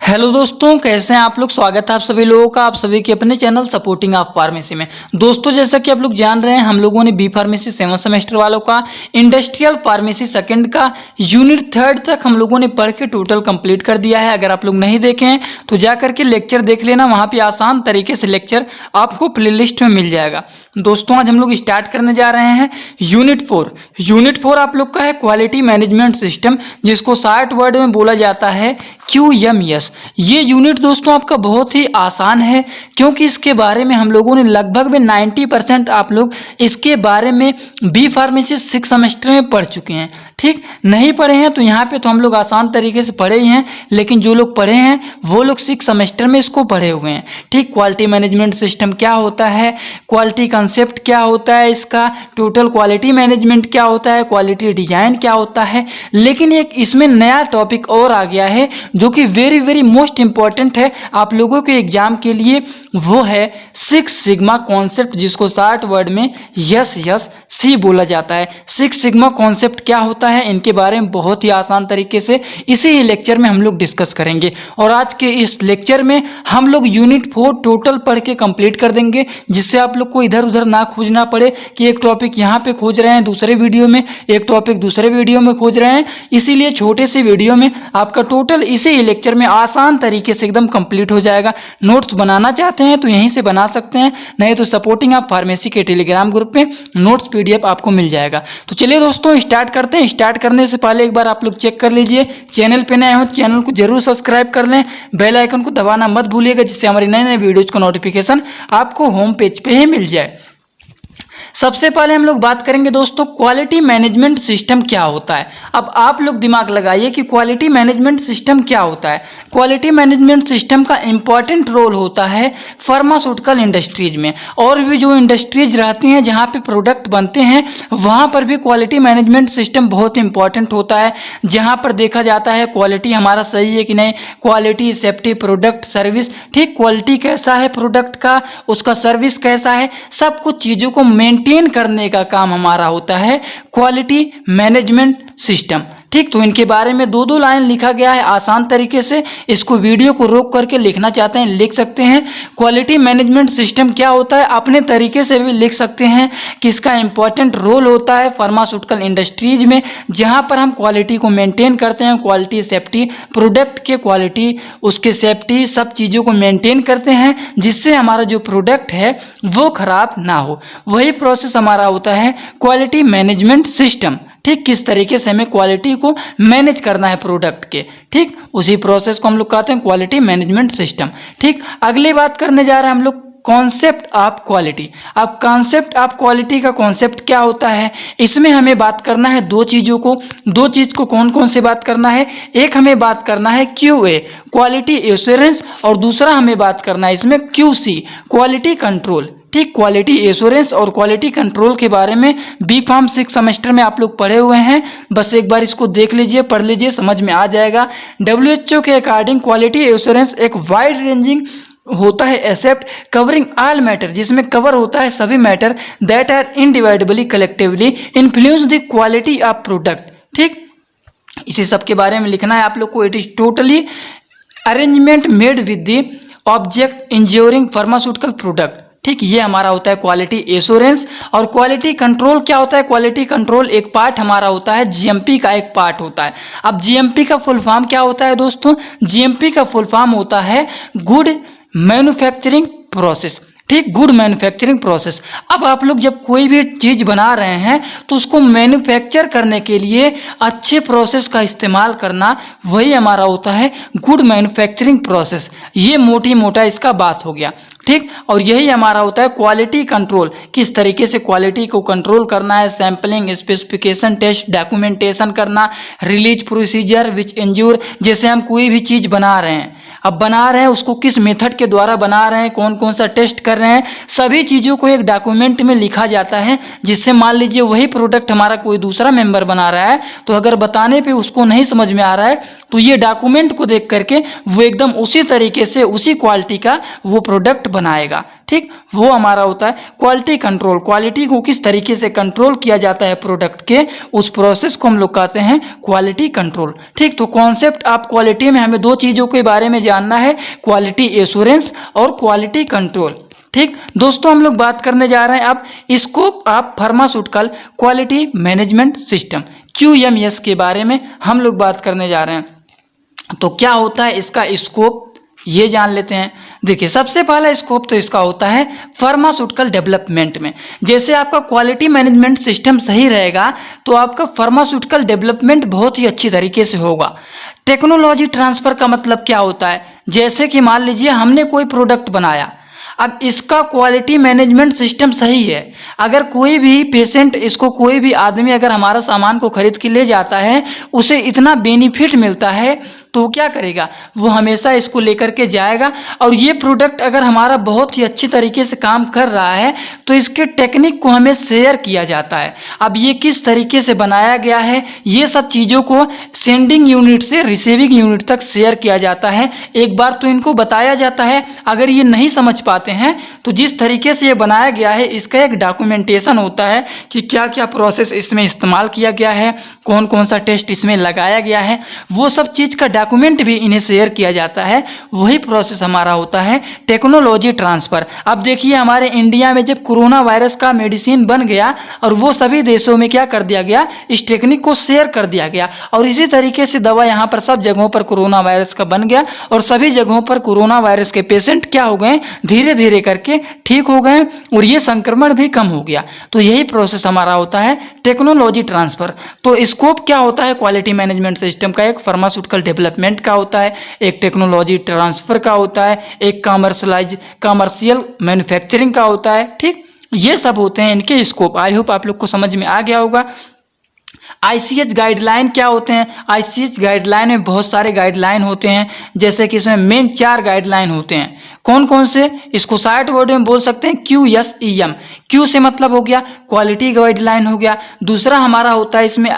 Hello दोस्तों, कैसे हैं आप लोग। स्वागत है आप सभी लोगों का आप सभी के अपने चैनल सपोर्टिंग ऑफ फार्मेसी में। दोस्तों, जैसा कि आप लोग जान रहे हैं, हम लोगों ने बी फार्मेसी 7 सेमेस्टर वालों का, इंडस्ट्रियल फार्मेसी सेकंड का यूनिट 3 तक हम लोगों ने पढ़ के टोटल कंप्लीट कर दिया है। अगर आप लोग नहीं देखे हैं तो जा करके लेक्चर देख लेना, वहाँ पे आसान तरीके से लेक्चर आपको प्ले लिस्ट में मिल जाएगा। दोस्तों, आज हम लोग स्टार्ट करने जा रहे हैं यूनिट 4। यूनिट 4 आप लोग का है क्वालिटी मैनेजमेंट सिस्टम, जिसको शॉर्ट वर्ड में बोला जाता है QMS। ये यूनिट दोस्तों आपका बहुत ही आसान है, क्योंकि इसके बारे में हम लोगों ने लगभग में 90% आप लोग इसके बारे में बी फार्मेसी 6 सेमेस्टर में पढ़ चुके हैं। ठीक, नहीं पढ़े हैं तो यहाँ पे तो हम लोग आसान तरीके से पढ़े ही हैं, लेकिन जो लोग पढ़े हैं वो लोग 6 सेमेस्टर में इसको पढ़े हुए हैं। ठीक, क्वालिटी मैनेजमेंट सिस्टम क्या होता है, क्वालिटी कंसेप्ट क्या होता है, इसका टोटल क्वालिटी मैनेजमेंट क्या होता है, क्वालिटी डिजाइन क्या होता है। लेकिन एक इसमें नया टॉपिक और आ गया है जो कि वेरी मोस्ट इंपॉर्टेंट है आप लोगों के एग्जाम के लिए, वो है 6 सिग्मा कॉन्सेप्ट, जिसको शॉर्ट वर्ड में SSC बोला जाता है। 6 सिग्मा कॉन्सेप्ट क्या होता है, इनके बारे में बहुत ही आसान तरीके से इसी ही लेक्चर में हम लोग डिस्कस करेंगे। और आज के इस लेक्चर में हम लोग यूनिट 4 टोटल पढ़ के कंप्लीट कर देंगे, जिससे आप लोग को इधर उधर ना खोजना पड़े कि एक टॉपिक यहाँ पे खोज रहे हैं दूसरे वीडियो में, एक टॉपिक दूसरे वीडियो में खोज रहे हैं। इसीलिए छोटे से वीडियो में आपका टोटल इसी ही लेक्चर में आसान तरीके से एकदम कंप्लीट हो जाएगा। नोट्स बनाना चाहते हैं तो यहीं से बना सकते हैं, नहीं तो सपोर्टिंग ऑफ फार्मेसी के टेलीग्राम ग्रुप में नोट्स PDF आपको मिल जाएगा। तो चलिए दोस्तों, स्टार्ट करते हैं। स्टार्ट करने से पहले एक बार आप लोग चेक कर लीजिए, चैनल पे नए हो चैनल को जरूर सब्सक्राइब कर लें, बेल आइकन को दबाना मत भूलिएगा, जिससे हमारी नए नए वीडियोज का नोटिफिकेशन आपको होम पेज पे ही मिल जाए। सबसे पहले हम लोग बात करेंगे दोस्तों क्वालिटी मैनेजमेंट सिस्टम क्या होता है। अब आप लोग दिमाग लगाइए कि क्वालिटी मैनेजमेंट सिस्टम क्या होता है। क्वालिटी मैनेजमेंट सिस्टम का इंपॉर्टेंट रोल होता है फार्मास्यूटिकल इंडस्ट्रीज में, और भी जो इंडस्ट्रीज रहती हैं जहाँ पे प्रोडक्ट बनते हैं वहाँ पर भी क्वालिटी मैनेजमेंट सिस्टम बहुत इंपॉर्टेंट होता है, जहाँ पर देखा जाता है क्वालिटी हमारा सही है कि नहीं, क्वालिटी सेफ्टी प्रोडक्ट सर्विस, ठीक, क्वालिटी कैसा है प्रोडक्ट का, उसका सर्विस कैसा है, सब कुछ चीज़ों को मेंटेन करने का काम हमारा होता है क्वालिटी मैनेजमेंट सिस्टम। ठीक, तो इनके बारे में दो लाइन लिखा गया है आसान तरीके से। इसको वीडियो को रोक करके लिखना चाहते हैं लिख सकते हैं। क्वालिटी मैनेजमेंट सिस्टम क्या होता है अपने तरीके से भी लिख सकते हैं कि इसका इंपॉर्टेंट रोल होता है फार्मास्यूटिकल इंडस्ट्रीज में, जहां पर हम क्वालिटी को मेंटेन करते हैं, क्वालिटी सेफ्टी प्रोडक्ट के क्वालिटी उसके सेफ्टी सब चीज़ों को मेंटेन करते हैं, जिससे हमारा जो प्रोडक्ट है वो खराब ना हो। वही प्रोसेस हमारा होता है क्वालिटी मैनेजमेंट सिस्टम। ठीक, किस तरीके से हमें क्वालिटी को मैनेज करना है प्रोडक्ट के, ठीक, उसी प्रोसेस को हम लोग कहते हैं क्वालिटी मैनेजमेंट सिस्टम। ठीक, अगली बात करने जा रहे हैं हम लोग कॉन्सेप्ट ऑफ क्वालिटी। अब कॉन्सेप्ट ऑफ क्वालिटी का कॉन्सेप्ट क्या होता है, इसमें हमें बात करना है दो चीज़ को कौन कौन से बात करना है। एक हमें बात करना है QA क्वालिटी एश्योरेंस, और दूसरा हमें बात करना है इसमें QC क्वालिटी कंट्रोल। ठीक, क्वालिटी एश्योरेंस और क्वालिटी कंट्रोल के बारे में बी फार्म 6 सेमेस्टर में आप लोग पढ़े हुए हैं, बस एक बार इसको देख लीजिए, पढ़ लीजिए, समझ में आ जाएगा। WHO के अकॉर्डिंग क्वालिटी एश्योरेंस एक वाइड रेंजिंग होता है एक्सेप्ट कवरिंग ऑल मैटर, जिसमें कवर होता है सभी matter that are indivisibly collectively influence the quality of product. ठीक, इसी सब के बारे में लिखना है आप लोग को। It is totally arrangement made with the object ensuring pharmaceutical product. ठीक, ये हमारा होता है क्वालिटी एश्योरेंस। और क्वालिटी कंट्रोल क्या होता है, क्वालिटी कंट्रोल एक पार्ट हमारा होता है GMP का एक पार्ट होता है। अब GMP का फुल फॉर्म क्या होता है दोस्तों, GMP का फुल फॉर्म होता है गुड मैन्युफैक्चरिंग प्रोसेस। ठीक, गुड मैन्युफैक्चरिंग प्रोसेस। अब आप लोग जब कोई भी चीज़ बना रहे हैं तो उसको मैन्युफैक्चर करने के लिए अच्छे प्रोसेस का इस्तेमाल करना, वही हमारा होता है गुड मैन्युफैक्चरिंग प्रोसेस। ये मोटी मोटा इसका बात हो गया। ठीक, और यही हमारा होता है क्वालिटी कंट्रोल, किस तरीके से क्वालिटी को कंट्रोल करना है, सैम्पलिंग, स्पेसिफिकेशन, टेस्ट, डॉक्यूमेंटेशन करना, रिलीज प्रोसीजर विच इंज्योर। जैसे हम कोई भी चीज़ बना रहे हैं, अब बना रहे हैं उसको किस मेथड के द्वारा बना रहे हैं, कौन कौन सा टेस्ट कर रहे हैं, सभी चीज़ों को एक डॉक्यूमेंट में लिखा जाता है, जिससे मान लीजिए वही प्रोडक्ट हमारा कोई दूसरा मेंबर बना रहा है, तो अगर बताने पे उसको नहीं समझ में आ रहा है तो ये डॉक्यूमेंट को देख करके वो एकदम उसी तरीके से उसी क्वालिटी का वो प्रोडक्ट बनाएगा। ठीक, वो हमारा होता है क्वालिटी कंट्रोल। क्वालिटी को किस तरीके से कंट्रोल किया जाता है प्रोडक्ट के, उस प्रोसेस को हम लोग कहते हैं क्वालिटी कंट्रोल। ठीक, तो कॉन्सेप्ट आप क्वालिटी में हमें दो चीज़ों के बारे में जानना है, क्वालिटी एश्योरेंस और क्वालिटी कंट्रोल। ठीक दोस्तों, हम लोग बात करने जा रहे हैं अब scope of pharmaceutical quality management system QMS के बारे में हम लोग बात करने जा रहे हैं। तो क्या होता है इसका स्कोप, ये जान लेते हैं। देखिए, सबसे पहला स्कोप तो इसका होता है फार्मास्यूटिकल डेवलपमेंट में। जैसे आपका क्वालिटी मैनेजमेंट सिस्टम सही रहेगा तो आपका फार्मास्यूटिकल डेवलपमेंट बहुत ही अच्छी तरीके से होगा। टेक्नोलॉजी ट्रांसफ़र का मतलब क्या होता है, जैसे कि मान लीजिए हमने कोई प्रोडक्ट बनाया, अब इसका क्वालिटी मैनेजमेंट सिस्टम सही है। अगर कोई भी पेशेंट, इसको कोई भी आदमी अगर हमारा सामान को खरीद के ले जाता है, उसे इतना बेनिफिट मिलता है तो वो क्या करेगा, वो हमेशा इसको लेकर के जाएगा। और ये प्रोडक्ट अगर हमारा बहुत ही अच्छी तरीके से काम कर रहा है तो इसके टेक्निक को हमें शेयर किया जाता है। अब ये किस तरीके से बनाया गया है, ये सब चीज़ों को सेंडिंग यूनिट से रिसीविंग यूनिट तक शेयर किया जाता है। एक बार तो इनको बताया जाता है, अगर ये नहीं समझ पाते हैं तो जिस तरीके से ये बनाया गया है इसका एक डॉक्यूमेंटेशन होता है कि क्या क्या प्रोसेस इसमें इस्तेमाल किया गया है, कौन कौन सा टेस्ट इसमें लगाया गया है, वो सब चीज़ का डॉक्यूमेंट भी इन्हें शेयर किया जाता है। वही प्रोसेस हमारा होता है टेक्नोलॉजी ट्रांसफ़र। अब देखिए, हमारे इंडिया में जब कोरोना वायरस का मेडिसिन बन गया और वो सभी देशों में क्या कर दिया गया, इस टेक्निक को शेयर कर दिया गया और इसी तरीके से दवा यहाँ पर सब जगहों पर कोरोना वायरस का बन गया और सभी जगहों पर कोरोना वायरस के पेशेंट क्या हो गए, धीरे धीरे करके ठीक हो गए और ये संक्रमण भी कम हो गया। तो यही प्रोसेस हमारा होता है टेक्नोलॉजी ट्रांसफ़र। तो स्कोप क्या होता है क्वालिटी मैनेजमेंट सिस्टम का, एक फार्मास्यूटिकल डेवलपमेंट का होता है, एक टेक्नोलॉजी ट्रांसफ़र का होता है, एक कमर्शियल मैन्युफैक्चरिंग का होता है। ठीक, ये सब होते हैं इनके स्कोप। आई होप आप लोग को समझ में आ गया होगा। ICH गाइडलाइन क्या होते हैं, ICH गाइडलाइन में बहुत सारे गाइडलाइन होते हैं, जैसे कि इसमें मेन 4 गाइडलाइन होते हैं। कौन कौन से, इसको शॉर्ट वर्ड में बोल सकते हैं QSEM। Q से मतलब हो गया क्वालिटी गाइडलाइन हो गया, दूसरा हमारा होता है इसमें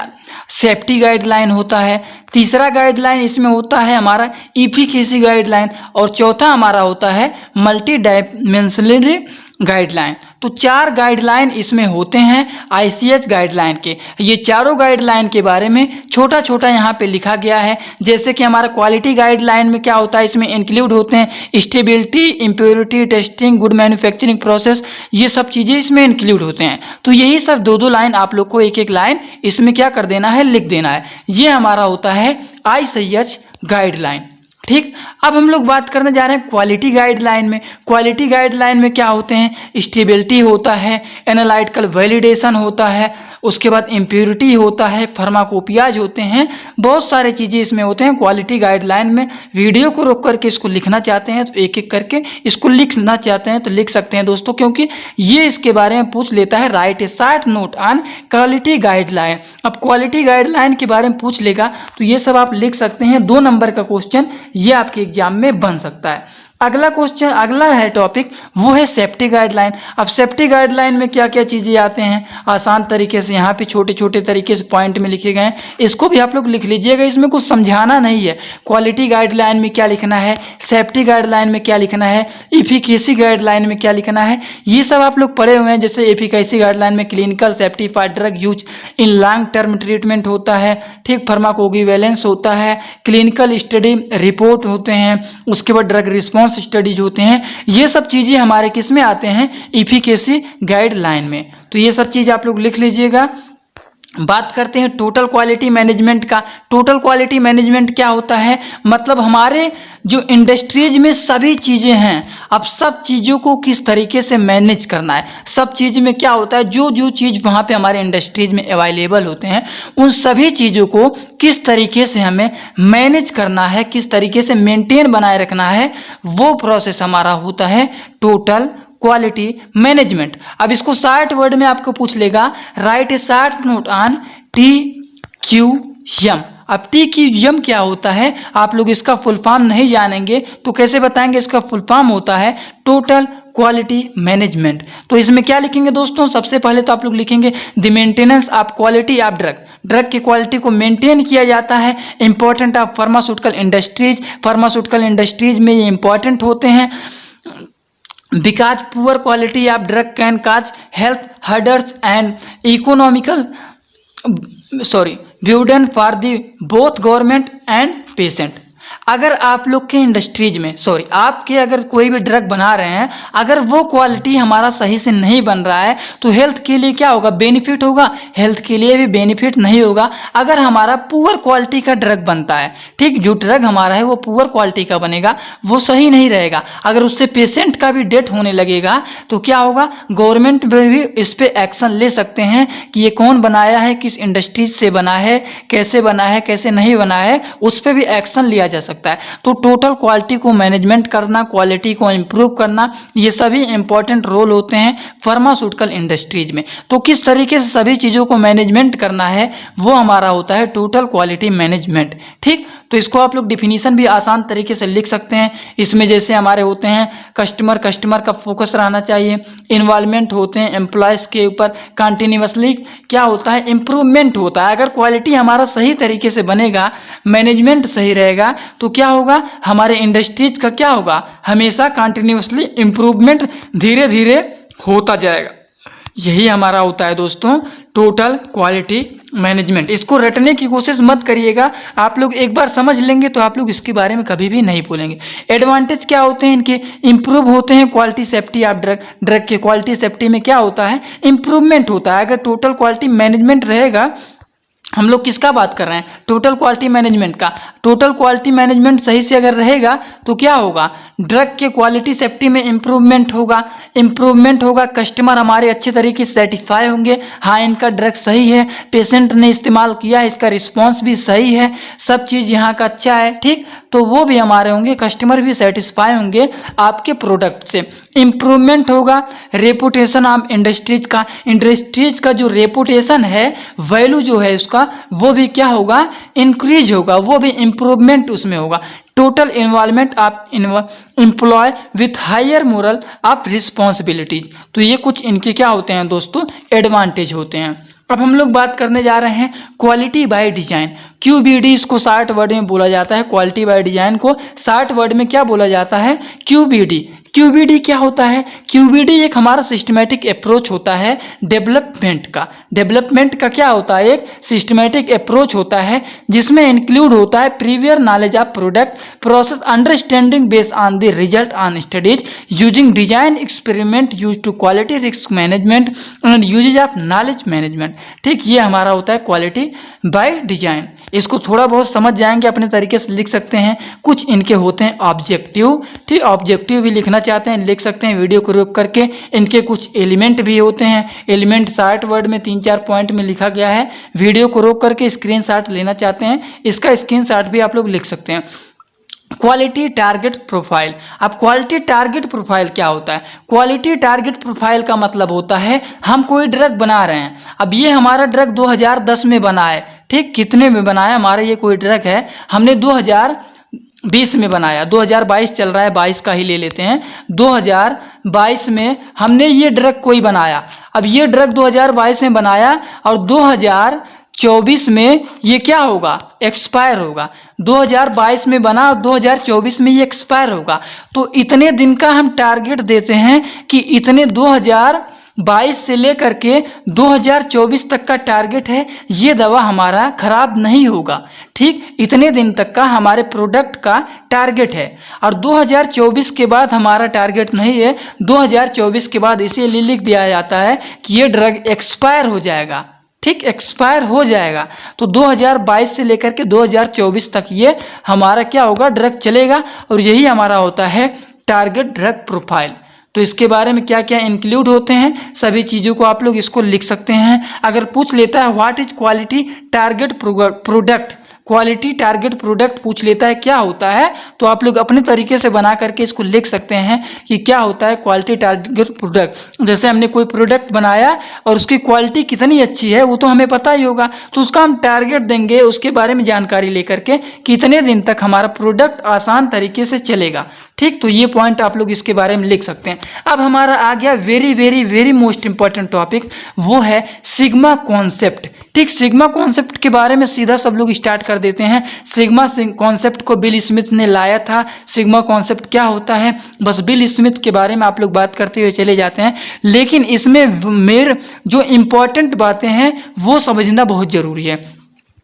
सेफ्टी गाइडलाइन होता है, तीसरा गाइडलाइन इसमें होता है हमारा इफिकेसी गाइडलाइन और चौथा हमारा होता है मल्टी डायमेंशनल गाइडलाइन। तो 4 गाइडलाइन इसमें होते हैं ICH गाइडलाइन के। ये चारों गाइडलाइन के बारे में छोटा छोटा यहाँ पे लिखा गया है। जैसे कि हमारा क्वालिटी गाइडलाइन में क्या होता है, इसमें इंक्लूड होते हैं stability, impurity testing, good manufacturing process, ये सब चीज़ें इसमें इंक्लूड होते हैं। तो यही सब 2-2 लाइन आप लोग को एक एक लाइन इसमें क्या कर देना है, लिख देना है। ये हमारा होता है ICH गाइडलाइन। ठीक, अब हम लोग बात करने जा रहे हैं क्वालिटी गाइडलाइन में। क्वालिटी गाइडलाइन में क्या होते हैं, स्टेबिलिटी होता है, एनालिटिकल वैलिडेशन होता है, उसके बाद इम्प्योरिटी होता है, फार्माकोपियाज होते हैं, बहुत सारे चीज़ें इसमें होते हैं क्वालिटी गाइडलाइन में। वीडियो को रोक करके इसको लिखना चाहते हैं तो एक एक करके इसको लिखना चाहते हैं तो लिख सकते हैं दोस्तों, क्योंकि ये इसके बारे में पूछ लेता है। Right A short note on quality guideline. अब क्वालिटी गाइडलाइन के बारे में पूछ लेगा तो ये सब आप लिख सकते हैं। 2 नंबर का क्वेश्चन ये आपके एग्जाम में बन सकता है। अगला क्वेश्चन, अगला है टॉपिक, वो है सेफ्टी गाइडलाइन। अब सेफ्टी गाइडलाइन में क्या क्या चीज़ें आते हैं, आसान तरीके से यहाँ पे छोटे छोटे तरीके से पॉइंट में लिखे गए हैं, इसको भी आप लोग लिख लीजिएगा। इसमें कुछ समझाना नहीं है, क्वालिटी गाइडलाइन में क्या लिखना है, सेफ्टी गाइडलाइन में क्या लिखना है, इफिकेसी गाइडलाइन में क्या लिखना है, ये सब आप लोग पढ़े हुए हैं। जैसे इफिकेसी गाइडलाइन में clinical safety for drug use in long term treatment होता है, ठीक, फार्माकोविजिलेंस होता है, क्लिनिकल स्टडी रिपोर्ट होते हैं, उसके बाद ड्रग रिस्पॉन्स स्टडीज होते हैं। ये सब चीज़ें हमारे किस में आते हैं, इफिकेसी गाइडलाइन में। तो ये सब चीज़ आप लोग लिख लीजिएगा। बात करते हैं टोटल क्वालिटी मैनेजमेंट का। टोटल क्वालिटी मैनेजमेंट क्या होता है, मतलब हमारे जो इंडस्ट्रीज में सभी चीज़ें हैं, अब सब चीज़ों को किस तरीके से मैनेज करना है। सब चीज़ में क्या होता है, जो जो चीज़ वहाँ पे हमारे इंडस्ट्रीज में अवेलेबल होते हैं, उन सभी चीज़ों को किस तरीके से हमें मैनेज करना है, किस तरीके से मेंटेन बनाए रखना है, वो प्रोसेस हमारा होता है टोटल क्वालिटी मैनेजमेंट। अब इसको शॉर्ट वर्ड में आपको पूछ लेगा, right A short note on TQM। अब TQM क्या होता है, आप लोग इसका फुल फॉर्म नहीं जानेंगे तो कैसे बताएंगे। इसका फुल फॉर्म होता है टोटल क्वालिटी मैनेजमेंट। तो इसमें क्या लिखेंगे दोस्तों, सबसे पहले तो आप लोग लिखेंगे the maintenance of quality of drug. Drug की क्वालिटी को मेंटेन किया जाता है। Important of pharmaceutical industries, pharmaceutical industries में ये इंपॉर्टेंट होते हैं। Because poor quality of drug can cause health herders and economical burden for the both government and patient. अगर आप लोग के इंडस्ट्रीज में आपके अगर कोई भी ड्रग बना रहे हैं, अगर वो क्वालिटी हमारा सही से नहीं बन रहा है तो हेल्थ के लिए क्या होगा, बेनिफिट होगा, हेल्थ के लिए भी बेनिफिट नहीं होगा। अगर हमारा पुअर क्वालिटी का ड्रग बनता है, ठीक, जो ड्रग हमारा है वो पुअर क्वालिटी का बनेगा, वो सही नहीं रहेगा। अगर उससे पेशेंट का भी डेथ होने लगेगा तो क्या होगा, गवर्नमेंट भी इस पर एक्शन ले सकते हैं कि ये कौन बनाया है, किस इंडस्ट्रीज से बना है, कैसे नहीं बना है, उस पर भी एक्शन लिया जा सकता है। तो टोटल क्वालिटी को मैनेजमेंट करना, क्वालिटी को इम्प्रूव करना, ये सभी इंपॉर्टेंट रोल होते हैं फार्मास्यूटिकल इंडस्ट्रीज में। तो किस तरीके से सभी चीज़ों को मैनेजमेंट करना है वो हमारा होता है टोटल क्वालिटी मैनेजमेंट। ठीक, तो इसको आप लोग डिफिनीशन भी आसान तरीके से लिख सकते हैं। इसमें जैसे हमारे होते हैं कस्टमर का फोकस रहना चाहिए, इन्वॉल्वमेंट होते हैं एम्प्लॉयज़ के ऊपर, कंटिन्यूसली क्या होता है, इम्प्रूवमेंट होता है। अगर क्वालिटी हमारा सही तरीके से बनेगा, मैनेजमेंट सही रहेगा तो क्या होगा, हमारे इंडस्ट्रीज का क्या होगा, हमेशा कंटिन्यूसली इम्प्रूवमेंट धीरे धीरे होता जाएगा। यही हमारा होता है दोस्तों टोटल क्वालिटी मैनेजमेंट। इसको रटने की कोशिश मत करिएगा, आप लोग एक बार समझ लेंगे तो आप लोग इसके बारे में कभी भी नहीं भूलेंगे। एडवांटेज क्या होते हैं इनके, इंप्रूव होते हैं क्वालिटी सेफ्टी ऑफ ड्रग के क्वालिटी सेफ्टी में क्या होता है, इंप्रूवमेंट होता है। अगर टोटल क्वालिटी मैनेजमेंट रहेगा, हम लोग किसका बात कर रहे हैं, टोटल क्वालिटी मैनेजमेंट का। टोटल क्वालिटी मैनेजमेंट सही से अगर रहेगा तो क्या होगा, ड्रग के क्वालिटी सेफ्टी में इम्प्रूवमेंट होगा, कस्टमर हमारे अच्छे तरीके से सेटिस्फाई होंगे, हाँ इनका ड्रग सही है, पेशेंट ने इस्तेमाल किया है, इसका रिस्पॉन्स भी सही है, सब चीज़ यहाँ का अच्छा है, ठीक, तो वो भी हमारे होंगे, कस्टमर भी सेटिस्फाई होंगे आपके प्रोडक्ट से। इम्प्रूवमेंट होगा रेपुटेशन ऑफ इंडस्ट्रीज का जो रेपुटेशन है, वैल्यू जो है उसका, वो भी क्या होगा, इंक्रीज होगा, वो भी इम्प्रूवमेंट उसमें होगा। Total involvement of employ with higher moral of responsibilities. तो ये कुछ इनके क्या होते हैं दोस्तों, एडवांटेज होते हैं। अब हम लोग बात करने जा रहे हैं क्वालिटी बाय डिजाइन, QBD, इसको 60 वर्ड में बोला जाता है। क्वालिटी बाय डिजाइन को 60 वर्ड में क्या बोला जाता है, QBD। QBD क्या होता है, QBD एक हमारा सिस्टमेटिक अप्रोच होता है डेवलपमेंट का क्या होता है, एक सिस्टमेटिक अप्रोच होता है जिसमें इंक्लूड होता है prior knowledge of product process, understanding based on the result on studies, using design experiment use to quality risk management and uses of knowledge management. ठीक, ये हमारा होता है क्वालिटी बाय डिजाइन। इसको थोड़ा बहुत समझ जाएंगे, अपने तरीके से लिख सकते हैं। कुछ इनके होते हैं ऑब्जेक्टिव, ठीक, ऑब्जेक्टिव भी लिखना चाहते हैं लिख सकते हैं वीडियो को रोक करके। इनके कुछ एलिमेंट भी होते हैं, एलिमेंट 60 वर्ड में 3-4 पॉइंट में लिखा गया है। वीडियो को रोक करके स्क्रीनशॉट लेना चाहते हैं, इसका स्क्रीनशॉट भी आप लोग लिख सकते हैं। Quality target profile. अब क्वालिटी टारगेट प्रोफाइल क्या होता है, क्वालिटी टारगेट प्रोफाइल का मतलब होता है हम कोई ड्रग बना रहे हैं, अब ये हमारा ड्रग 2010 में बना है, ठीक, कितने में बनाया, हमारा ये कोई ड्रग है हमने 2020 में बनाया, 2022 चल रहा है, 22 का ही ले लेते हैं, 2022 में हमने ये ड्रग कोई बनाया। अब ये ड्रग 2022 में बनाया और 2024 में ये क्या होगा, एक्सपायर होगा। 2022 में बना और 2024 में ये एक्सपायर होगा। तो इतने दिन का हम टारगेट देते हैं कि इतने 2022 से लेकर के 2024 तक का टारगेट है, ये दवा हमारा खराब नहीं होगा, ठीक, इतने दिन तक का हमारे प्रोडक्ट का टारगेट है। और 2024 के बाद हमारा टारगेट नहीं है, 2024 के बाद इसीलिए लिख दिया जाता है कि ये ड्रग एक्सपायर हो जाएगा, ठीक, एक्सपायर हो जाएगा। तो 2022 से लेकर के 2024 तक ये हमारा क्या होगा, ड्रग चलेगा, और यही हमारा होता है टारगेट ड्रग प्रोफाइल। तो इसके बारे में क्या क्या इंक्लूड होते हैं, सभी चीज़ों को आप लोग इसको लिख सकते हैं। अगर पूछ लेता है what is quality target product, quality target product पूछ लेता है क्या होता है, तो आप लोग अपने तरीके से बना करके इसको लिख सकते हैं कि क्या होता है क्वालिटी टारगेट प्रोडक्ट। जैसे हमने कोई प्रोडक्ट बनाया और उसकी क्वालिटी कितनी अच्छी है वो तो हमें पता ही होगा, तो उसका हम टारगेट देंगे, उसके बारे में जानकारी लेकर के कितने दिन तक हमारा प्रोडक्ट आसान तरीके से चलेगा, ठीक। तो ये पॉइंट आप लोग इसके बारे में लिख सकते हैं। अब हमारा आ गया very very very most important topic, वो है सिग्मा कॉन्सेप्ट, ठीक। सिग्मा कॉन्सेप्ट के बारे में सीधा सब लोग स्टार्ट कर देते हैं। सिग्मा कॉन्सेप्ट को बिल स्मिथ ने लाया था। सिग्मा कॉन्सेप्ट क्या होता है, बस बिल स्मिथ के बारे में आप लोग बात करते हुए चले जाते हैं, लेकिन इसमें मेरे जो इम्पोर्टेंट बातें हैं वो समझना बहुत ज़रूरी है।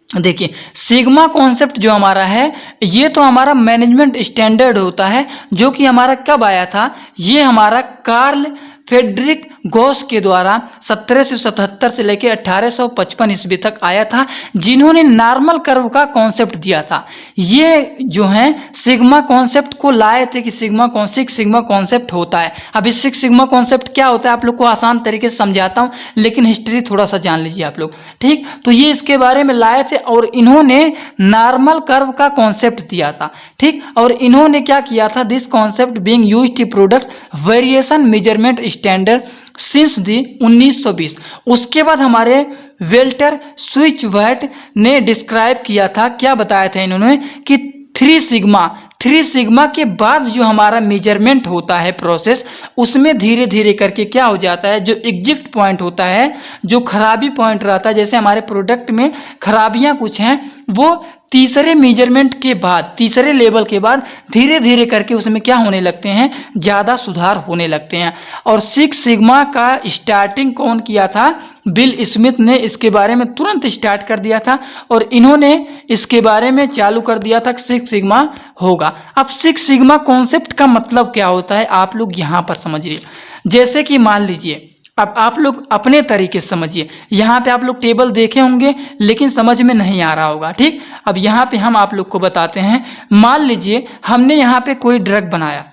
देखिए, सिग्मा कॉन्सेप्ट जो हमारा है ये तो हमारा मैनेजमेंट स्टैंडर्ड होता है, जो कि हमारा कब आया था, ये हमारा कार्ल फ्रेडरिक गॉस के द्वारा 1777 से लेकर 1855 ईस्वी तक आया था, जिन्होंने नॉर्मल कर्व का कॉन्सेप्ट दिया था। ये जो है सिग्मा कॉन्सेप्ट को लाए थे कि सिग्मा कॉन्सेप्ट होता है। अब इस सिग्मा कॉन्सेप्ट क्या होता है आप लोग को आसान तरीके से समझाता हूँ, लेकिन हिस्ट्री थोड़ा सा जान लीजिए आप लोग, ठीक। तो ये इसके बारे में लाए थे और इन्होंने नॉर्मल कर्व का कॉन्सेप्ट दिया था, ठीक। और इन्होंने क्या किया था, this concept being used to product variation measurement standard since the 1920। उसके बाद हमारे वेल्टर स्विचवर्थ ने डिस्क्राइब किया था, क्या बताया था इन्होंने कि थ्री सिग्मा के बाद जो हमारा मेजरमेंट होता है प्रोसेस, उसमें धीरे धीरे करके क्या हो जाता है, जो एग्जिट पॉइंट होता है, जो खराबी पॉइंट रहता है, जैसे हमारे प्रोडक्ट में खराबियां कुछ हैं, वो तीसरे मेजरमेंट के बाद, तीसरे लेवल के बाद धीरे धीरे करके उसमें क्या होने लगते हैं, ज़्यादा सुधार होने लगते हैं। और 6 सिग्मा का स्टार्टिंग कौन किया था, बिल स्मिथ ने इसके बारे में तुरंत स्टार्ट कर दिया था और इन्होंने इसके बारे में चालू कर दिया था कि 6 सिग्मा होगा। अब 6 सिग्मा कॉन्सेप्ट का मतलब क्या होता है आप लोग यहाँ पर समझिए। जैसे कि मान लीजिए, अब आप लोग अपने तरीके से समझिए, यहाँ पे आप लोग टेबल देखे होंगे लेकिन समझ में नहीं आ रहा होगा, ठीक। अब यहाँ पे हम आप लोग को बताते हैं, मान लीजिए हमने यहाँ पे कोई ड्रग बनाया,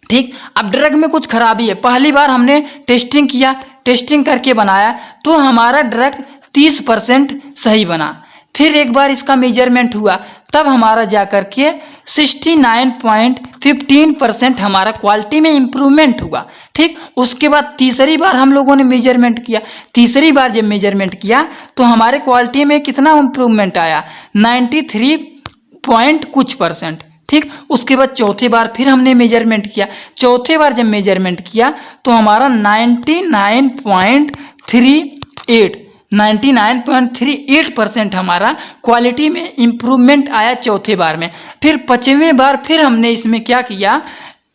ठीक। अब ड्रग में कुछ खराबी है, पहली बार हमने टेस्टिंग किया, टेस्टिंग करके बनाया तो हमारा ड्रग 30% सही बना। फिर एक बार इसका मेजरमेंट हुआ, तब हमारा जाकर के 69.15% हमारा क्वालिटी में इम्प्रूवमेंट हुआ, ठीक। उसके बाद तीसरी बार हम लोगों ने मेजरमेंट किया, तीसरी बार जब मेजरमेंट किया तो हमारे क्वालिटी में कितना इम्प्रूवमेंट आया, 93 पॉइंट कुछ परसेंट, ठीक। उसके बाद चौथी बार फिर हमने मेजरमेंट किया, चौथे बार जब मेजरमेंट किया तो हमारा 99.38% हमारा क्वालिटी में इम्प्रूवमेंट आया चौथे बार में। फिर 5वें बार फिर हमने इसमें क्या किया,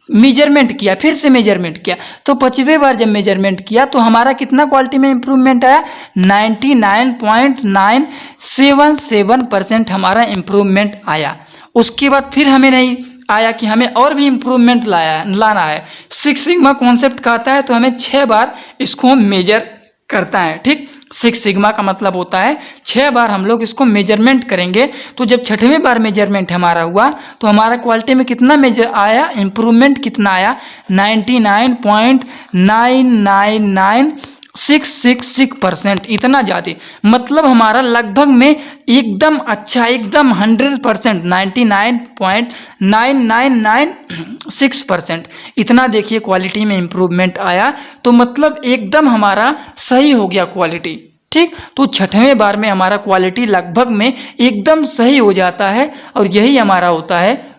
मेजरमेंट किया, फिर से मेजरमेंट किया, तो 5वें बार जब मेजरमेंट किया तो हमारा कितना क्वालिटी में इम्प्रूवमेंट आया, 99.977% हमारा इम्प्रूवमेंट आया। उसके बाद फिर हमें नहीं आया कि हमें और भी इम्प्रूवमेंट लाना है। 6 सिग्मा कॉन्सेप्ट कहता है तो हमें 6 बार इसको मेजर करता है, ठीक। 6 सिग्मा का मतलब होता है 6 बार हम लोग इसको मेजरमेंट करेंगे। तो जब 6वें बार मेजरमेंट हमारा हुआ तो हमारा क्वालिटी में कितना मेजर आया, इम्प्रूवमेंट कितना आया, 99.999666%, इतना ज़्यादा, मतलब हमारा लगभग में एकदम अच्छा, एकदम 100%, 99.9996% इतना देखिए क्वालिटी में इम्प्रूवमेंट आया। तो मतलब एकदम हमारा सही हो गया क्वालिटी, ठीक। तो 6वें बार में हमारा क्वालिटी लगभग में एकदम सही हो जाता है और यही हमारा होता है।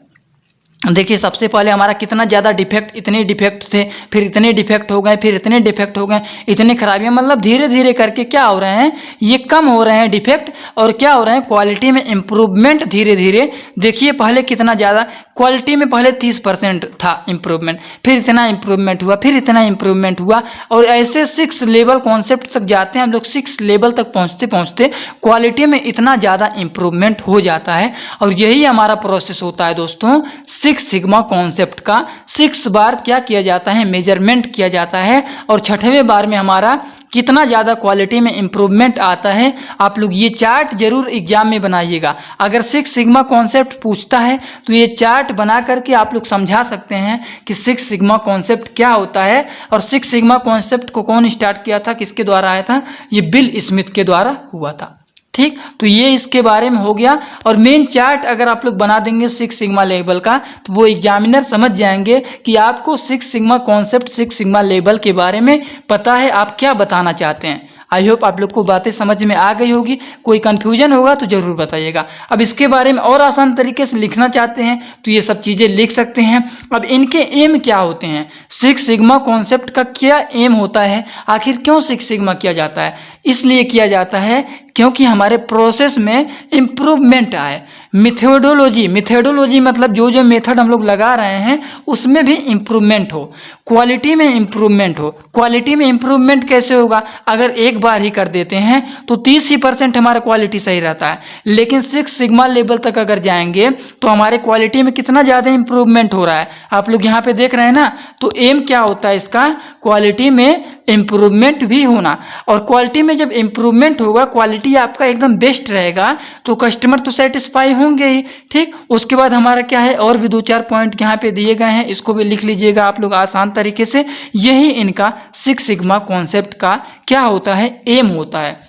देखिए, सबसे पहले हमारा कितना ज़्यादा डिफेक्ट, इतने डिफेक्ट थे, फिर इतने डिफेक्ट हो गए, फिर इतने डिफेक्ट हो गए, इतने खराबियाँ, मतलब धीरे धीरे करके क्या हो रहे हैं, ये कम हो रहे हैं डिफेक्ट और क्या हो रहे हैं, क्वालिटी में इम्प्रूवमेंट धीरे धीरे। देखिए पहले कितना ज़्यादा क्वालिटी में, पहले 30% था इम्प्रूवमेंट, फिर इतना इम्प्रूवमेंट हुआ, फिर इतना इम्प्रूवमेंट हुआ और ऐसे 6 लेवल कॉन्सेप्ट तक जाते हैं हम लोग। 6 लेवल तक पहुँचते पहुँचते क्वालिटी में इतना ज़्यादा इम्प्रूवमेंट हो जाता है और यही हमारा प्रोसेस होता है दोस्तों। 6 सिग्मा कॉन्सेप्ट का 6 बार क्या किया जाता है, मेजरमेंट किया जाता है और 6वें बार में हमारा कितना ज़्यादा क्वालिटी में इम्प्रूवमेंट आता है। आप लोग ये चार्ट जरूर एग्जाम में बनाइएगा। अगर 6 सिग्मा कॉन्सेप्ट पूछता है तो ये चार्ट बना करके आप लोग समझा सकते हैं कि 6 सिग्मा कॉन्सेप्ट क्या होता है और 6 सिग्मा कॉन्सेप्ट को कौन स्टार्ट किया था, किसके द्वारा आया था, ये बिल स्मिथ के द्वारा हुआ था, ठीक। तो ये इसके बारे में हो गया। और मेन चार्ट अगर आप लोग बना देंगे 6 सिग्मा लेवल का तो वो एग्जामिनर समझ जाएंगे कि आपको 6 सिग्मा कॉन्सेप्ट, 6 सिग्मा लेवल के बारे में पता है, आप क्या बताना चाहते हैं। आई होप आप लोग को बातें समझ में आ गई होगी। कोई कन्फ्यूजन होगा तो ज़रूर बताइएगा। अब इसके बारे में और आसान तरीके से लिखना चाहते हैं तो ये सब चीज़ें लिख सकते हैं। अब इनके एम क्या होते हैं, 6 सिग्मा कॉन्सेप्ट का क्या एम होता है, आखिर क्यों 6 सिग्मा किया जाता है, इसलिए किया जाता है क्योंकि हमारे प्रोसेस में इम्प्रूवमेंट आए। मेथोडोलॉजी मतलब जो जो मेथड हम लोग लगा रहे हैं उसमें भी इम्प्रूवमेंट हो, क्वालिटी में इम्प्रूवमेंट हो। क्वालिटी में इम्प्रूवमेंट कैसे होगा? अगर एक बार ही कर देते हैं तो 30% हमारा क्वालिटी सही रहता है, लेकिन 6 सिग्मा लेवल तक अगर जाएंगे तो हमारे क्वालिटी में कितना ज़्यादा इम्प्रूवमेंट हो रहा है। आप लोग यहाँ पे देख रहे हैं ना, तो एम क्या होता है इसका? क्वालिटी में इम्प्रूवमेंट भी होना। और क्वालिटी में जब इम्प्रूवमेंट होगा, क्वालिटी आपका एकदम बेस्ट रहेगा, तो कस्टमर तो सेटिस्फाई होंगे ही। ठीक, उसके बाद हमारा क्या है, और भी 2-4 पॉइंट यहाँ पे दिए गए हैं, इसको भी लिख लीजिएगा आप लोग आसान तरीके से। यही इनका 6 सिग्मा कॉन्सेप्ट का क्या होता है, एम होता है।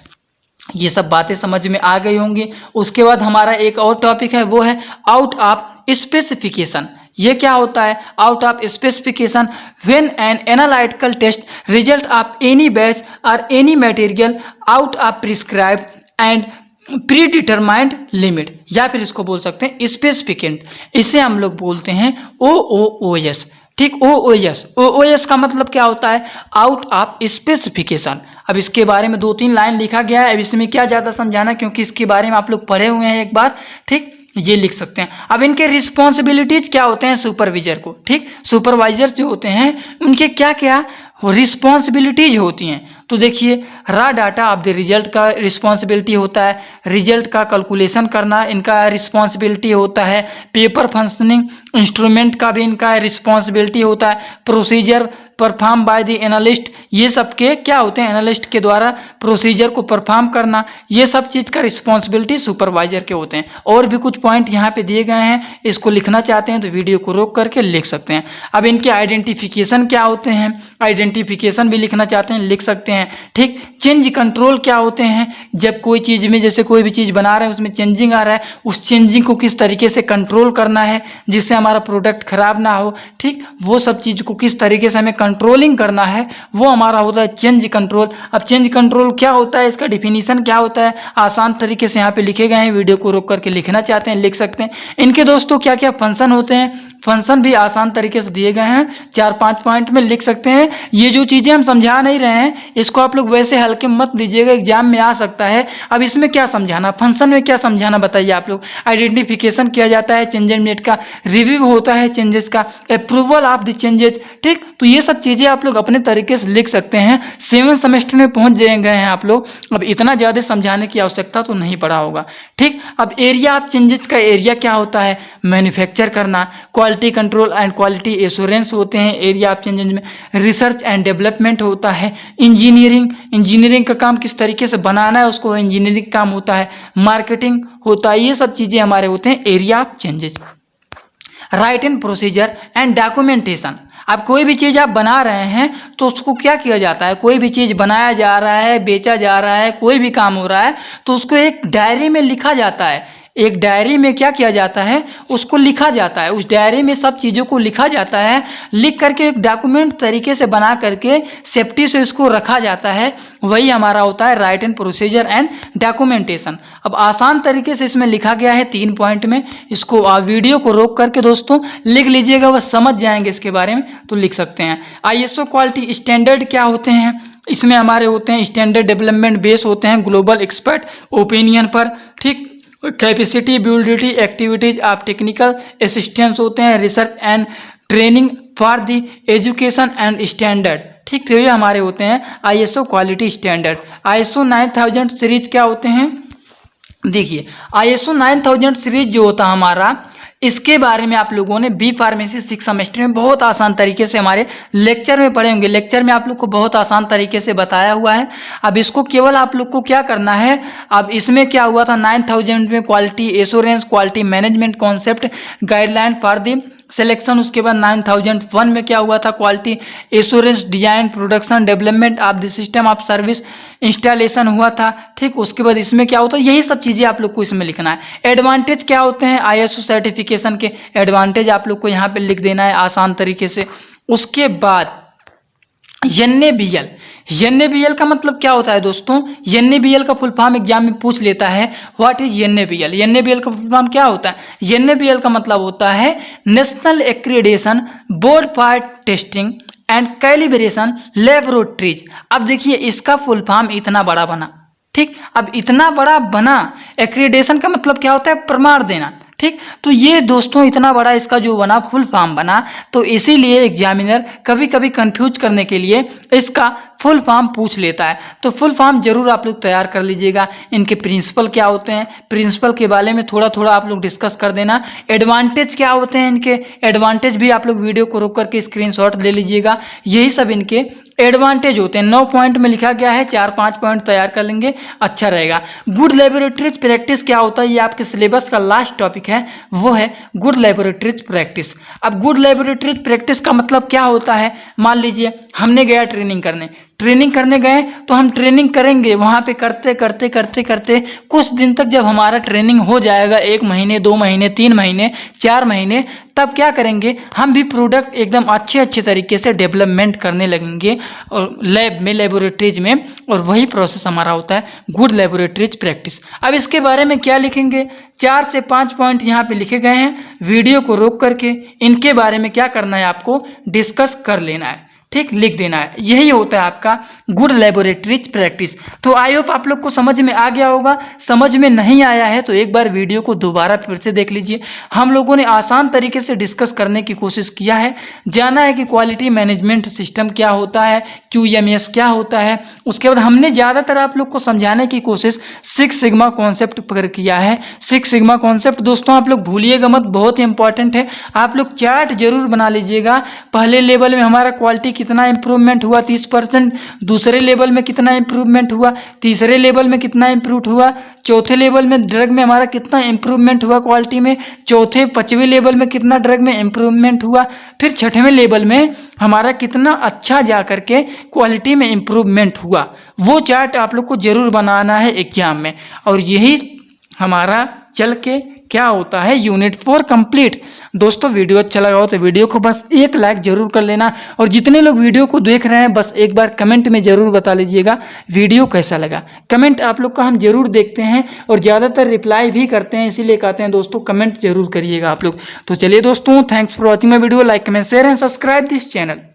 ये सब बातें समझ में आ गई होंगी। उसके बाद हमारा एक और टॉपिक है, वो है आउट ऑफ स्पेसिफिकेशन। ये क्या होता है? Out of specification, when an analytical test result of any batch और any material out of prescribed and predetermined limit, या फिर इसको बोल सकते हैं स्पेसिफिकेंट। इसे हम लोग बोलते हैं OOS। ठीक, OOS का मतलब क्या होता है? Out of specification. अब इसके बारे में 2-3 लाइन लिखा गया है। अब इसमें क्या ज़्यादा समझाना, क्योंकि इसके बारे में आप लोग पढ़े हुए हैं एक बार। ठीक, ये लिख सकते हैं। अब इनके रिस्पॉन्सिबिलिटीज क्या होते हैं सुपरवाइजर को? ठीक, सुपरवाइजर जो होते हैं उनके क्या क्या रिस्पॉन्सिबिलिटीज होती हैं? तो देखिए, रा डाटा ऑफ द रिजल्ट का रिस्पॉन्सिबिलिटी होता है, रिजल्ट का कैलकुलेशन करना इनका रिस्पॉन्सिबिलिटी होता है, पेपर फंक्शनिंग इंस्ट्रूमेंट का भी इनका रिस्पॉन्सिबिलिटी होता है, procedure perform by the analyst, ये सब के क्या होते हैं? एनालिस्ट के द्वारा प्रोसीजर को परफॉर्म करना, ये सब चीज़ का रिस्पॉन्सिबिलिटी सुपरवाइजर के होते हैं। और भी कुछ पॉइंट यहाँ पे दिए गए हैं, इसको लिखना चाहते हैं तो वीडियो को रोक करके लिख सकते हैं। अब इनके आइडेंटिफिकेशन क्या होते हैं? आइडेंटिफिकेशन भी लिखना चाहते हैं, लिख सकते हैं। ठीक, चेंज कंट्रोल क्या होते हैं? जब कोई चीज़ में, जैसे कोई भी चीज़ बना रहे हैं उसमें चेंजिंग आ रहा है, उस चेंजिंग को किस तरीके से कंट्रोल करना है जिससे हमारा प्रोडक्ट खराब ना हो। ठीक, वो सब चीज़ को किस तरीके से हमें कंट्रोलिंग करना है, वो हमारा होता है चेंज कंट्रोल। अब चेंज कंट्रोल क्या होता है, इसका डिफिनीशन क्या होता है, आसान तरीके से यहाँ पे लिखे गए हैं। वीडियो को रोक करके लिखना चाहते हैं, लिख सकते हैं। इनके दोस्तों क्या क्या फंक्शन होते हैं, फंक्शन भी आसान तरीके से दिए गए हैं, 4-5 पॉइंट में लिख सकते हैं। ये जो चीज़ें हम समझा नहीं रहे हैं, इसको आप लोग वैसे हल्के मत लीजिएगा, एग्जाम में आ सकता है। अब इसमें क्या समझाना, फंक्शन में क्या समझाना बताइए आप लोग। आइडेंटिफिकेशन किया जाता है, चेंजेस मेड का रिव्यू होता है, चेंजेस का अप्रूवल ऑफ द चेंजेस। ठीक, तो ये सब चीज़ें आप लोग अपने तरीके से लिख सकते हैं। 7 सेमेस्टर में पहुंच गए हैं आप लोग, अब इतना ज़्यादा समझाने की आवश्यकता तो नहीं पड़ा होगा। ठीक, अब एरिया ऑफ चेंजेस का एरिया क्या होता है? मैन्युफैक्चर करना, quality control and quality assurance होते हैं एरिया ऑफ चेंजेस में। रिसर्च एंड डेवलपमेंट होता है। इंजीनियरिंग का काम किस तरीके से बनाना है उसको इंजीनियरिंग काम होता है। मार्केटिंग होता है। ये सब चीज़ें हमारे होते हैं area of changes. Right in procedure and documentation. अब कोई भी चीज़ आप बना रहे हैं तो उसको क्या किया जाता है? कोई भी चीज़ बनाया जा रहा है, बेचा जा रहा है, कोई भी काम हो रहा है तो उसको एक डायरी में लिखा जाता है। एक डायरी में क्या किया जाता है, उसको लिखा जाता है। उस डायरी में सब चीज़ों को लिखा जाता है, लिख करके एक डॉक्यूमेंट तरीके से बना करके सेफ्टी से उसको रखा जाता है। वही हमारा होता है right and procedure and documentation. अब आसान तरीके से इसमें लिखा गया है 3 पॉइंट में। इसको आप वीडियो को रोक करके दोस्तों लिख लीजिएगा, वह समझ जाएंगे इसके बारे में तो लिख सकते हैं। ISO क्वालिटी स्टैंडर्ड क्या होते हैं? इसमें हमारे होते हैं स्टैंडर्ड डेवलपमेंट बेस होते हैं ग्लोबल एक्सपर्ट ओपिनियन पर। ठीक, capacity building activities of technical assistance होते हैं। Research and training for the education and standard. ठीक, तो ये हमारे होते हैं ISO quality standard. ISO 9000 series क्या होते हैं? देखिए, ISO 9000 सीरीज जो होता है हमारा, इसके बारे में आप लोगों ने बी फार्मेसी 6 सेमेस्टर में बहुत आसान तरीके से हमारे लेक्चर में पढ़े होंगे। लेक्चर में आप लोग को बहुत आसान तरीके से बताया हुआ है। अब इसको केवल आप लोग को क्या करना है, अब इसमें क्या हुआ था 9000 में quality assurance, quality management concept guideline for the selection. उसके बाद 9001 में क्या हुआ था, quality assurance design production development of the system of service installation हुआ था। ठीक, उसके बाद इसमें क्या होता है, यही सब चीज़ें आप लोग को इसमें लिखना है। एडवांटेज क्या होते हैं ISO सर्टिफिकेशन के, एडवांटेज आप लोग को यहाँ पे लिख देना है आसान तरीके से। उसके बाद NABL का मतलब क्या होता है दोस्तों? NABL का फुल फॉर्म एग्जाम में पूछ लेता है, व्हाट इज NABL? NABL का फुल फॉर्म क्या होता है? NABL का मतलब होता है national accreditation board for testing and calibration laboratories. अब देखिए, इसका फुल फॉर्म इतना बड़ा बना, ठीक, अब इतना बड़ा बना, एक्रीडेशन का मतलब क्या होता है, प्रमाण देना। ठीक, तो ये दोस्तों इतना बड़ा इसका जो बना फुल फॉर्म बना, तो इसीलिए एग्जामिनर कभी कभी कंफ्यूज करने के लिए इसका फुल फॉर्म पूछ लेता है। तो फुल फॉर्म जरूर आप लोग तैयार कर लीजिएगा। इनके प्रिंसिपल क्या होते हैं, प्रिंसिपल के बारे में थोड़ा थोड़ा आप लोग डिस्कस कर देना। एडवांटेज क्या होते हैं इनके, एडवांटेज भी आप लोग वीडियो को रोक करके स्क्रीनशॉट ले लीजिएगा। यही सब इनके एडवांटेज होते हैं। 9 पॉइंट में लिखा गया है, 4-5 पॉइंट तैयार कर लेंगे, अच्छा रहेगा। गुड लेबोरेटरीज प्रैक्टिस क्या होता है, ये आपके सिलेबस का लास्ट टॉपिक है, वो है गुड लेबोरेटरीज प्रैक्टिस। अब गुड लेबोरेटरीज प्रैक्टिस का मतलब क्या होता है, मान लीजिए हमने गया ट्रेनिंग करने गए, तो हम ट्रेनिंग करेंगे, वहाँ पे करते करते करते करते कुछ दिन तक जब हमारा ट्रेनिंग हो जाएगा, 1 महीने 2 महीने 3 महीने 4 महीने, तब क्या करेंगे, हम भी प्रोडक्ट एकदम अच्छे तरीके से डेवलपमेंट करने लगेंगे और लैब में, लेबोरेटरीज में, और वही प्रोसेस हमारा होता है गुड लेबोरेटरीज प्रैक्टिस। अब इसके बारे में क्या लिखेंगे, 4 से 5 पॉइंट यहाँ पे लिखे गए हैं। वीडियो को रोक करके इनके बारे में क्या करना है, आपको डिस्कस कर लेना है, ठीक, लिख देना है। यही होता है आपका गुड लेबोरेटरीज प्रैक्टिस। तो आई होप आप लोग को समझ में आ गया होगा। समझ में नहीं आया है तो एक बार वीडियो को दोबारा फिर से देख लीजिए। हम लोगों ने आसान तरीके से डिस्कस करने की कोशिश किया है, जाना है कि क्वालिटी मैनेजमेंट सिस्टम क्या होता है, QMS क्या होता है। उसके बाद हमने ज़्यादातर आप लोग को समझाने की कोशिश 6 सिग्मा कॉन्सेप्ट पर किया है। 6 सिग्मा कॉन्सेप्ट दोस्तों आप लोग भूलिएगा मत, बहुत ही इंपॉर्टेंट है। आप लोग चार्ट जरूर बना लीजिएगा। पहले लेवल में हमारा क्वालिटी कितना इंप्रूवमेंट हुआ 30%, दूसरे लेवल में कितना इंप्रूवमेंट हुआ, तीसरे लेवल में कितना इंप्रूव हुआ, चौथे लेवल में ड्रग में हमारा कितना इंप्रूवमेंट हुआ क्वालिटी में, चौथे 5वें लेवल में कितना ड्रग में इंप्रूवमेंट हुआ, फिर 6वें लेवल में हमारा कितना अच्छा जा करके क्वालिटी में इंप्रूवमेंट हुआ। वो चार्ट आप लोग को जरूर बनाना है एग्जाम में। और यही हमारा चल के क्या होता है यूनिट 4 कंप्लीट। दोस्तों वीडियो अच्छा लगा हो तो वीडियो को बस एक लाइक जरूर कर लेना, और जितने लोग वीडियो को देख रहे हैं बस एक बार कमेंट में जरूर बता लीजिएगा वीडियो कैसा लगा। कमेंट आप लोग का हम जरूर देखते हैं और ज़्यादातर रिप्लाई भी करते हैं, इसीलिए कहते हैं दोस्तों कमेंट जरूर करिएगा आप लोग। तो चलिए दोस्तों, thanks for watching my video. Like comment share and subscribe this channel.